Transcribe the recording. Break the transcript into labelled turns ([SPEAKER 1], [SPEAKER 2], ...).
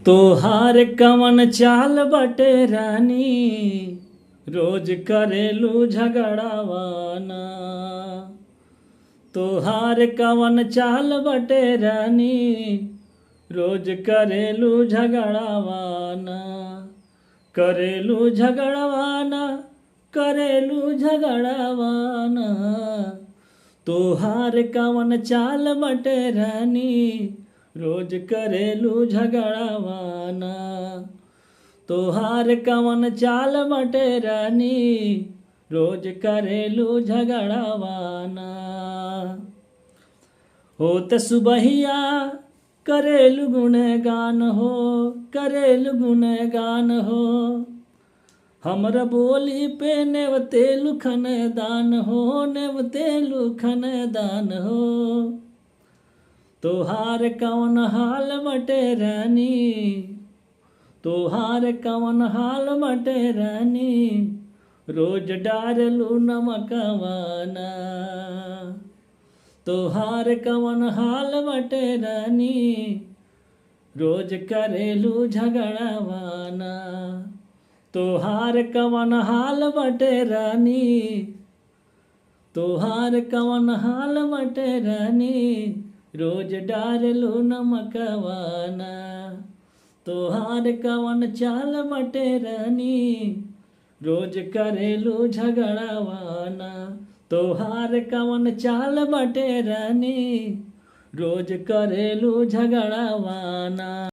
[SPEAKER 1] तोहार कवन चाल बटे रानी, रोज करेलू झगड़ावाना। तोहार कवन चाल बटे रानी, रोज करेलू झगड़ावाना। करेलू झगड़ावाना, करेलू झगड़ावाना। तोहार कवन चाल बटे रानी, रोज करेलू झगड़ावाना। तोहार कवन चाल बटे रानी, रोज करेलू झगड़ावाना। होत सुबहिया करेलू गुणगान हो, करेलू गुणगान हो। हमरा बोली पे नेवतेलू खनदान हो, नेवतेलू खनदान हो। तोहार कवन हाल बटे रानी, तोहार कवन हाल बटे रानी, रोज डारलू नमकवाना। तोहार कवन हाल बटे रानी, रोज करेलू झगड़ावाना। तोहार कवन हाल बटे रानी, तोहार कवन हाल बटे रानी, रोज डारलू नमकवाना। तोहार कवन चाल बटे रानी, रोज करेलू झगड़ावाना। तोहार कवन चाल बटे रानी, रोज करेलू झगड़ावाना।